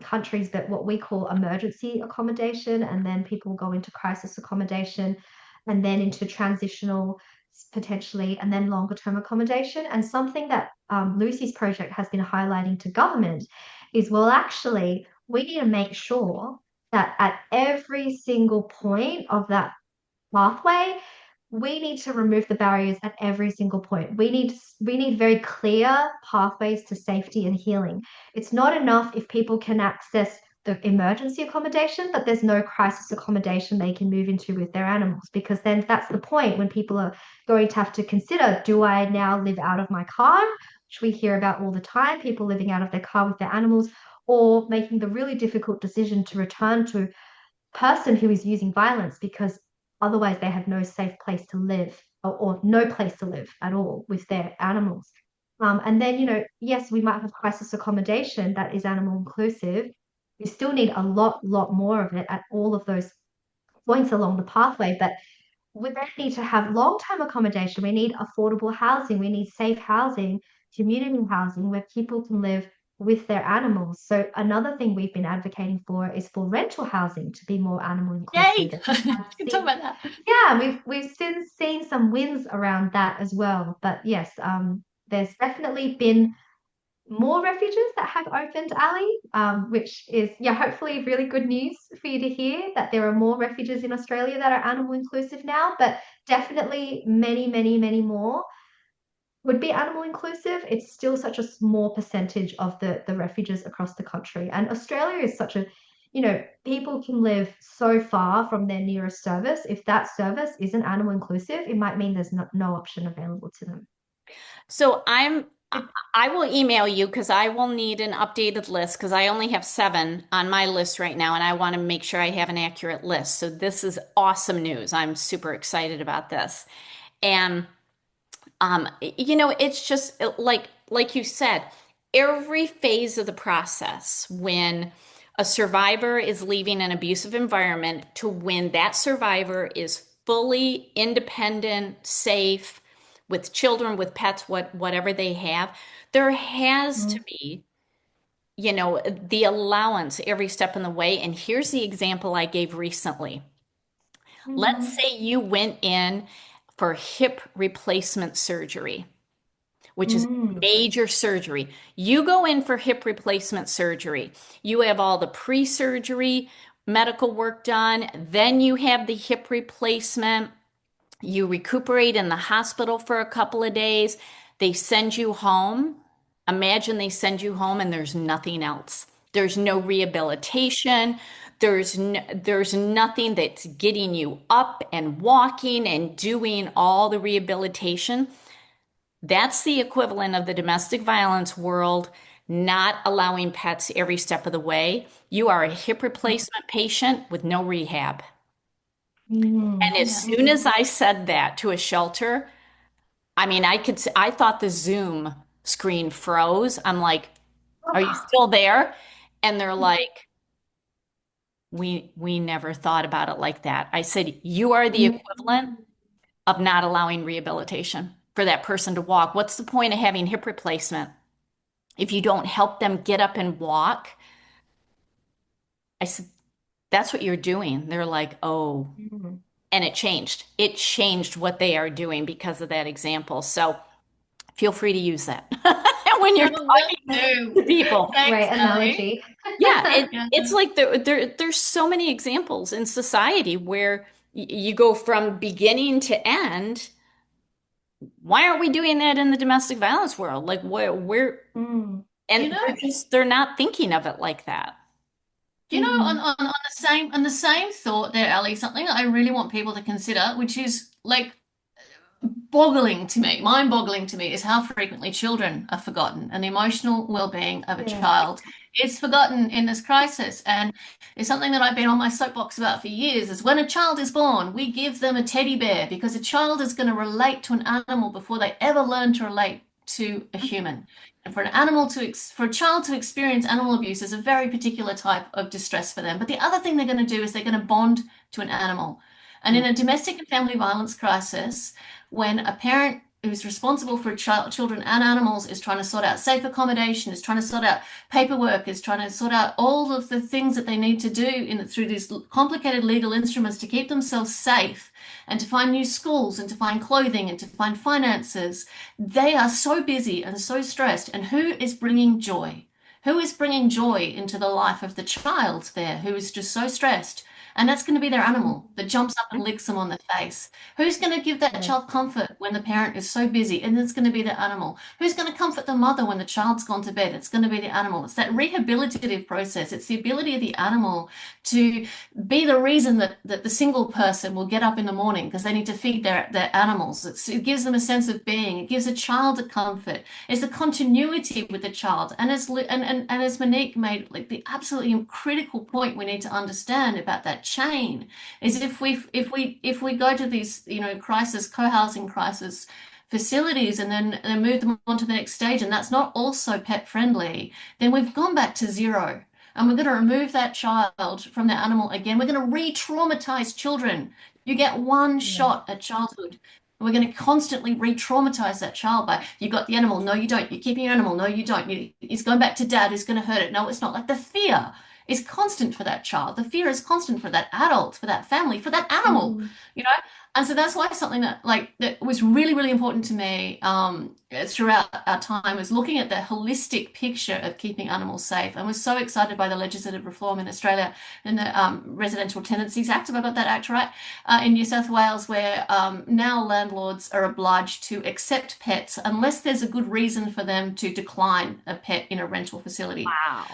countries, but what we call emergency accommodation, and then people go into crisis accommodation, and then into transitional potentially, and then longer term accommodation. And something that Lucy's project has been highlighting to government is, well, actually, we need to make sure that at every single point of that pathway, we need to remove the barriers at every single point. We need very clear pathways to safety and healing. It's not enough if people can access the emergency accommodation, but there's no crisis accommodation they can move into with their animals, because then that's the point when people are going to have to consider, do I now live out of my car, which we hear about all the time, people living out of their car with their animals, or making the really difficult decision to return to a person who is using violence because otherwise they have no safe place to live, or no place to live at all with their animals. And then, yes, we might have crisis accommodation that is animal inclusive. We still need a lot more of it at all of those points along the pathway. But we then need to have long-term accommodation. We need affordable housing. We need safe housing, community housing where people can live with their animals. So another thing we've been advocating for is for rental housing to be more animal inclusive. Yay! Can talk about that. Yeah, we've seen some wins around that as well. But yes, there's definitely been more refuges that have opened, Allie, which is, hopefully really good news for you to hear that there are more refuges in Australia that are animal inclusive now, but definitely many more would be animal inclusive. It's still such a small percentage of the refuges across the country. And Australia is such a, people can live so far from their nearest service. If that service isn't animal inclusive, it might mean there's no option available to them. So I will email you because I will need an updated list because I only have 7 on my list right now and I want to make sure I have an accurate list. So this is awesome news. I'm super excited about this. And it's just like you said, every phase of the process when a survivor is leaving an abusive environment to when that survivor is fully independent, safe, with children, with pets, whatever they have, there has to be, the allowance every step in the way. And here's the example I gave recently. Let's say you went in for hip replacement surgery, which is major surgery. You go in for hip replacement surgery. You have all the pre-surgery medical work done. Then you have the hip replacement. You recuperate in the hospital for a couple of days. They send you home. Imagine they send you home and there's nothing else. There's no rehabilitation. There's nothing that's getting you up and walking and doing all the rehabilitation. That's the equivalent of the domestic violence world not allowing pets every step of the way. You are a hip replacement patient with no rehab. And as soon as I said that to a shelter, I thought the Zoom screen froze. I'm like, are you still there? And they're like, we never thought about it like that. I said, you are the equivalent of not allowing rehabilitation for that person to walk. What's the point of having hip replacement if you don't help them get up and walk? I said, that's what you're doing. They're like, oh. And it changed. It changed what they are doing because of that example. So feel free to use that when you're talking to people. Thanks, Great analogy. It's like there's so many examples in society where you go from beginning to end. Why aren't we doing that in the domestic violence world? Like and they're not thinking of it like that. On the same thought there, Allie, something that I really want people to consider, which is like mind-boggling to me, is how frequently children are forgotten and the emotional well-being of a child is forgotten in this crisis. And it's something that I've been on my soapbox about for years, is when a child is born, we give them a teddy bear because a child is going to relate to an animal before they ever learn to relate to a human. And for a child to experience animal abuse is a very particular type of distress for them. But the other thing they're going to do is they're going to bond to an animal. And in a domestic and family violence crisis, when a parent who's responsible for children and animals is trying to sort out safe accommodation, is trying to sort out paperwork, is trying to sort out all of the things that they need to do through these complicated legal instruments to keep themselves safe and to find new schools and to find clothing and to find finances, they are so busy and so stressed. And who is bringing joy? Who is bringing joy into the life of the child there who is just so stressed? And that's going to be their animal that jumps up and licks them on the face. Who's going to give that Yes. child comfort when the parent is so busy? And it's going to be the animal. Who's going to comfort the mother when the child's gone to bed? It's going to be the animal. It's that rehabilitative process. It's the ability of the animal to be the reason that the single person will get up in the morning because they need to feed their animals. It gives them a sense of being. It gives a child a comfort. It's the continuity with the child. And as Monique made, like, the absolutely critical point we need to understand about that chain is if we go to these, co-housing crisis facilities and then move them on to the next stage, and that's not also pet friendly, then we've gone back to zero. And we're going to remove that child from the animal again. We're going to re-traumatize children. You get one shot at childhood. We're going to constantly re-traumatize that child by, you got the animal, no, you don't. You're keeping your animal, no, you don't. He's going back to dad, who's going to hurt it. No, it's not. Like, the fear is constant for that child. The fear is constant for that adult, for that family, for that animal, you know? And so that's why something that was really, really important to me throughout our time was looking at the holistic picture of keeping animals safe. And was so excited by the legislative reform in Australia and the Residential Tenancies Act, if I got that act right, in New South Wales, where now landlords are obliged to accept pets unless there's a good reason for them to decline a pet in a rental facility. Wow.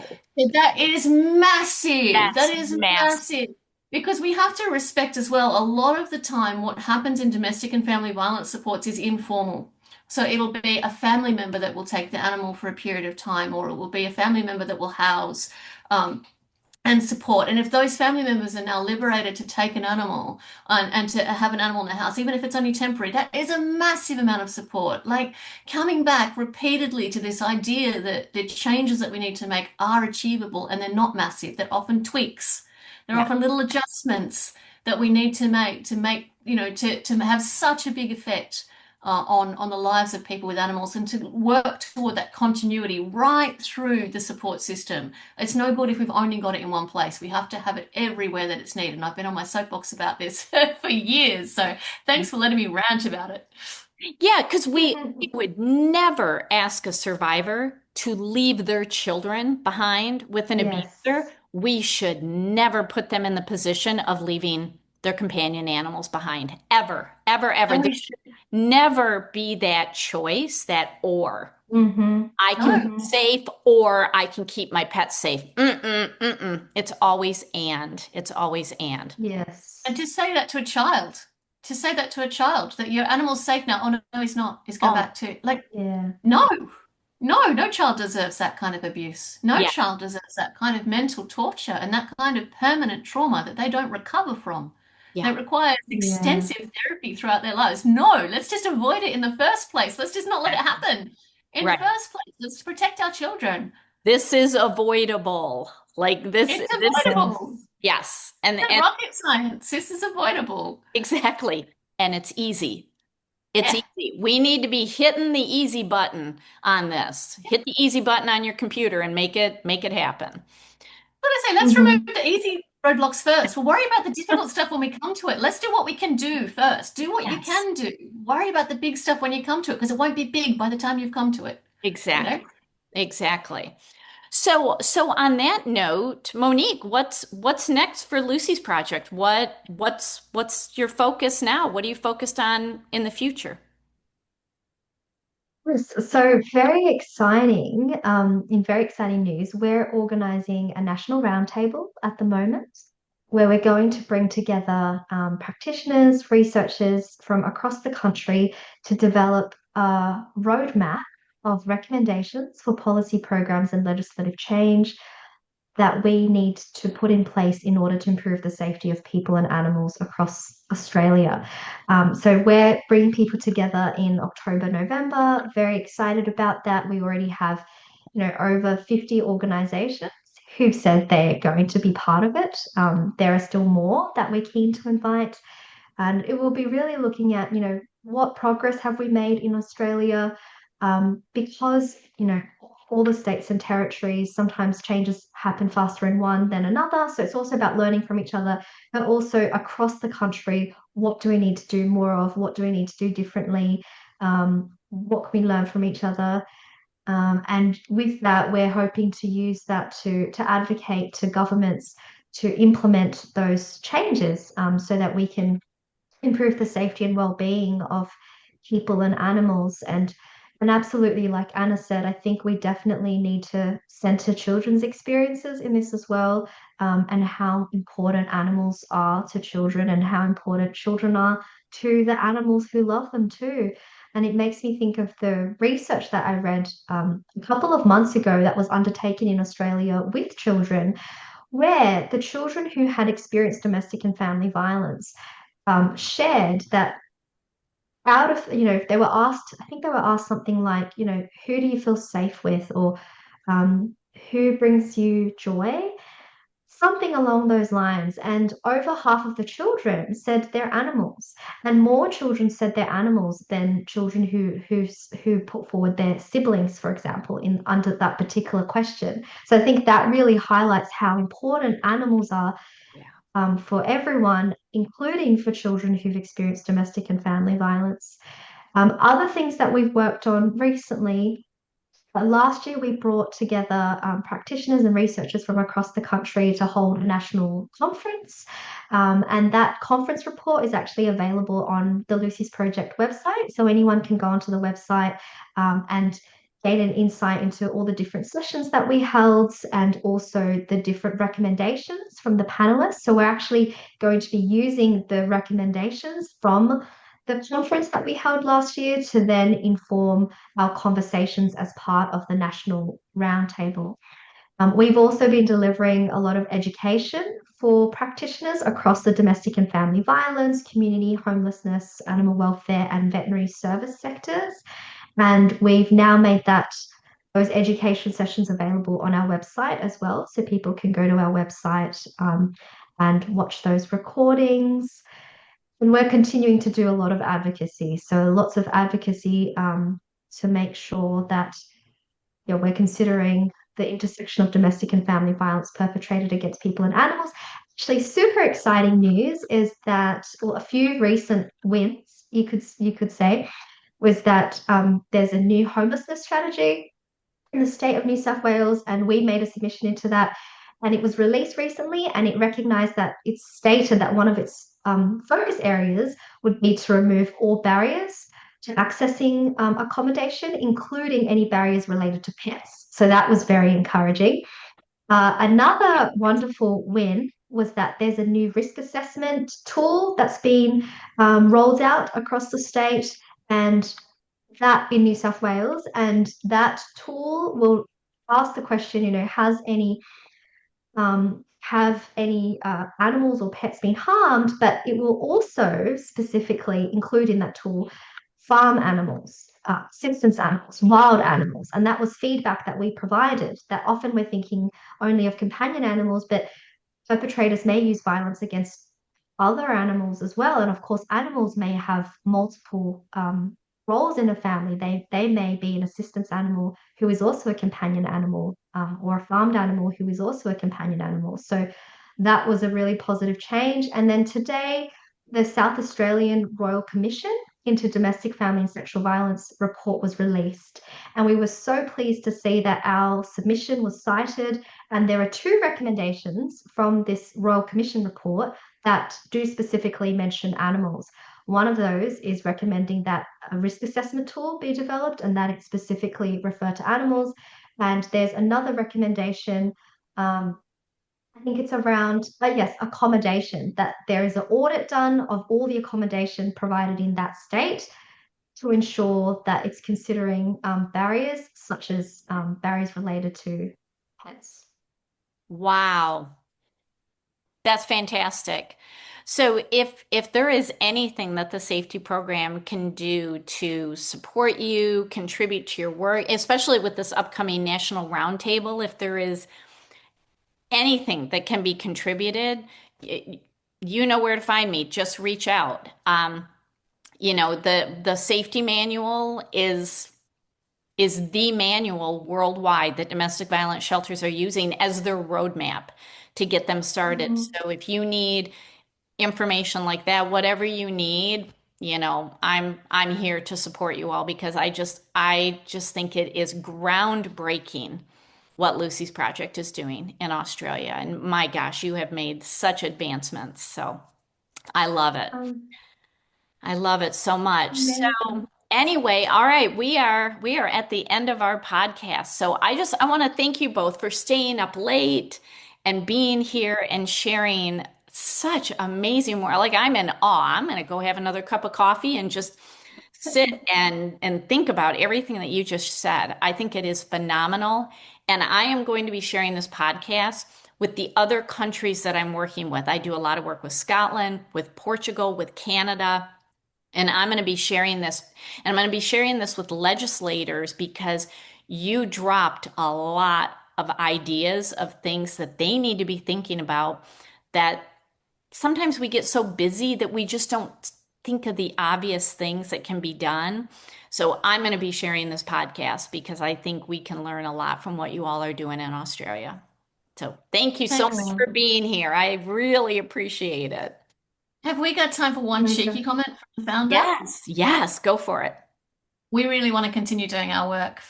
That is massive. That's That is massive. Because we have to respect as well, a lot of the time what happens in domestic and family violence supports is informal. So it'll be a family member that will take the animal for a period of time, or it will be a family member that will house and support. And if those family members are now liberated to take an animal and to have an animal in the house, even if it's only temporary, that is a massive amount of support. Like, coming back repeatedly to this idea that the changes that we need to make are achievable and they're not massive, they're often tweaks. There are often little adjustments that we need to make, to have such a big effect on the lives of people with animals, and to work toward that continuity right through the support system. It's no good if we've only got it in one place. We have to have it everywhere that it's needed. And I've been on my soapbox about this for years. So thanks for letting me rant about it. Yeah, because we would never ask a survivor to leave their children behind with an abuser. We should never put them in the position of leaving their companion animals behind. Ever, ever, ever. There should never be that choice, that or. I can be safe, or I can keep my pets safe. It's always and. It's always and. Yes. And to say that to a child, that your animal's safe now. Oh, no, he's not. He's going back to, no child deserves that kind of abuse. No child deserves that kind of mental torture and that kind of permanent trauma that they don't recover from. That requires extensive therapy throughout their lives. No, let's just avoid it in the first place. Let's just not let it happen in the first place. Let's protect our children. This is avoidable. Like this. It's avoidable. Yes. And rocket science. This is avoidable. Exactly. And it's easy. It's easy. We need to be hitting the easy button on this. Hit the easy button on your computer and make it happen. What I say, let's remove the easy roadblocks first. We'll worry about the difficult stuff when we come to it. Let's do what we can do first. Do what you can do. Worry about the big stuff when you come to it, because it won't be big by the time you've come to it. Exactly. You know? Exactly. So on that note, Monique, what's next for Lucy's project? What's your focus now? What are you focused on in the future? So very exciting, in very exciting news, we're organizing a national roundtable at the moment where we're going to bring together practitioners, researchers from across the country to develop a roadmap of recommendations for policy programs and legislative change that we need to put in place in order to improve the safety of people and animals across Australia. So we're bringing people together in October, November. Very excited about that. We already have, over 50 organisations who've said they're going to be part of it. There are still more that we're keen to invite. And it will be really looking at, what progress have we made in Australia? Because, all the states and territories, sometimes changes happen faster in one than another. So it's also about learning from each other, but also across the country, what do we need to do more of? What do we need to do differently? What can we learn from each other? And with that, we're hoping to use that to advocate to governments to implement those changes so that we can improve the safety and well-being of people and animals. And absolutely, like Anna said, I think we definitely need to center children's experiences in this as well, and how important animals are to children and how important children are to the animals who love them too. And it makes me think of the research that I read a couple of months ago that was undertaken in Australia with children, where the children who had experienced domestic and family violence shared that out of, if they were asked, I think they were asked something like, who do you feel safe with, or who brings you joy? Something along those lines. And over half of the children said they're animals, and more children said they're animals than children who put forward their siblings, for example, in under that particular question. So I think that really highlights how important animals are for everyone, including for children who've experienced domestic and family violence. Other things that we've worked on recently, last year we brought together practitioners and researchers from across the country to hold a national conference. And that conference report is actually available on the Lucy's Project website. So anyone can go onto the website and gain an insight into all the different sessions that we held and also the different recommendations from the panelists. So we're actually going to be using the recommendations from the conference that we held last year to then inform our conversations as part of the national roundtable. We've also been delivering a lot of education for practitioners across the domestic and family violence, community, homelessness, animal welfare, and veterinary service sectors. And we've now made those education sessions available on our website as well. So people can go to our website and watch those recordings. And we're continuing to do a lot of advocacy. So lots of advocacy to make sure that we're considering the intersection of domestic and family violence perpetrated against people and animals. Actually, super exciting news is that, well, a few recent wins, you could say, was that there's a new homelessness strategy in the state of New South Wales, and we made a submission into that, and it was released recently, and it recognised that it stated that one of its focus areas would be to remove all barriers to accessing accommodation, including any barriers related to pets. So that was very encouraging. Another wonderful win was that there's a new risk assessment tool that's been rolled out across the state, and that in New South Wales, and that tool will ask the question, have any animals or pets been harmed, but it will also specifically include in that tool farm animals, subsistence animals, wild animals. And that was feedback that we provided, that often we're thinking only of companion animals, but perpetrators may use violence against other animals as well. And of course, animals may have multiple roles in a family. They may be an assistance animal who is also a companion animal, or a farmed animal who is also a companion animal. So that was a really positive change. And then today, the South Australian Royal Commission into Domestic Family and Sexual Violence report was released. And we were so pleased to see that our submission was cited. And there are 2 recommendations from this Royal Commission report that do specifically mention animals. One of those is recommending that a risk assessment tool be developed and that it specifically refer to animals. And there's another recommendation, I think it's around, accommodation, that there is an audit done of all the accommodation provided in that state to ensure that it's considering barriers such as barriers related to pets. Wow. That's fantastic. So if there is anything that the SAFeTy program can do to support you, contribute to your work, especially with this upcoming national roundtable, if there is anything that can be contributed, you know where to find me. Just reach out. The SAFeTy manual is the manual worldwide that domestic violence shelters are using as their roadmap to get them started. Mm-hmm. So if you need information like that, whatever you need, I'm here to support you all, because I just think it is groundbreaking what Lucy's project is doing in Australia. And my gosh, you have made such advancements. So I love it. I love it so much. So Amazing. anyway, all right, we are at the end of our podcast. So I want to thank you both for staying up late and being here and sharing such amazing work. Like I'm in awe. I'm going to go have another cup of coffee and just sit and think about everything that you just said. I think it is phenomenal. And I am going to be sharing this podcast with the other countries that I'm working with. I do a lot of work with Scotland, with Portugal, with Canada. And I'm going to be sharing this, and I'm going to be sharing this with legislators because you dropped a lot of ideas of things that they need to be thinking about, that sometimes we get so busy that we just don't think of the obvious things that can be done. So I'm going to be sharing this podcast because I think we can learn a lot from what you all are doing in Australia. So thank you so Thanks. much for being here. I really appreciate it. Have we got time for one cheeky comment from the founder? Yes, go for it. We really want to continue doing our work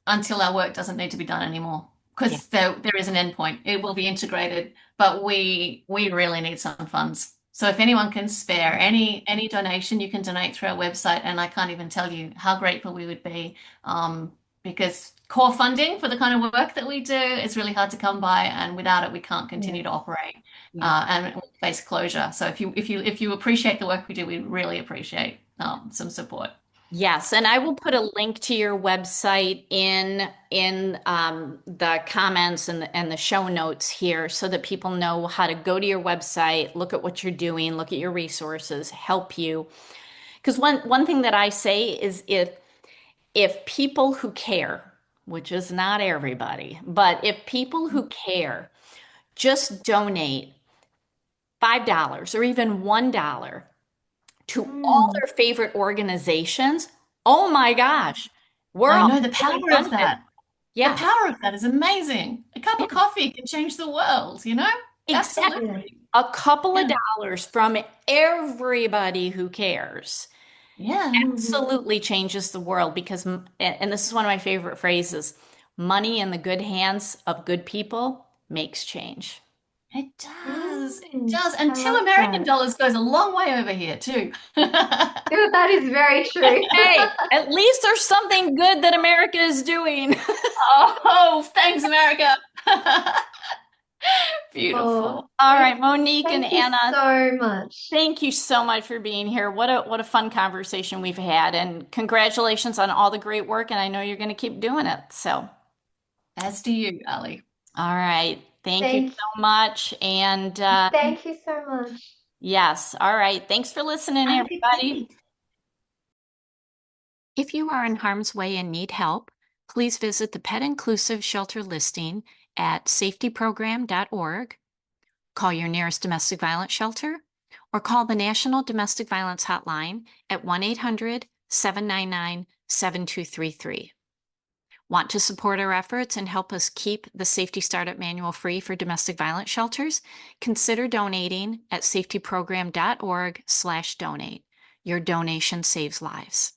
until our work doesn't need to be done anymore, because there is an end point. It will be integrated, but we really need some funds. So if anyone can spare any donation, you can donate through our website, and I can't even tell you how grateful we would be, because core funding for the kind of work that we do is really hard to come by, and without it we can't continue to operate, and we'll face closure. So if you appreciate the work we do, we really appreciate some support. Yes, and I will put a link to your website in the comments and the show notes here so that people know how to go to your website, look at what you're doing, look at your resources, help you. Because one thing that I say is if people who care, which is not everybody, but if people who care just donate $5 or even $1 to all their favorite organizations, oh my gosh, I know the power of funded. that. Yeah, The power of that is amazing. A cup of coffee can change the world, you know? exactly. Absolutely. A couple of dollars from everybody who cares Yeah. absolutely changes the world because, and this is one of my favorite phrases, money in the good hands of good people makes change. It does. It Mm, does. And I two love American that. dollars goes a long way over here too. That is very true. Hey, at least there's something good that America is doing. Oh, thanks, America. Beautiful. All right, Monique and Thank you Anna, so much. thank you so much for being here. What a fun conversation we've had, and congratulations on all the great work. And I know you're going to keep doing it. So, As do you, Allie. all right, thank you so much. And Thank you so much. yes, all right, thanks for listening, Have a good everybody. day. If you are in harm's way and need help, please visit the Pet Inclusive Shelter listing at SAFeTyProgram.org. Call your nearest domestic violence shelter, or call the National Domestic Violence Hotline at 1-800-799-7233. Want to support our efforts and help us keep the SAFeTy Startup Manual free for domestic violence shelters? Consider donating at SAFeTyProgram.org/donate. Your donation saves lives.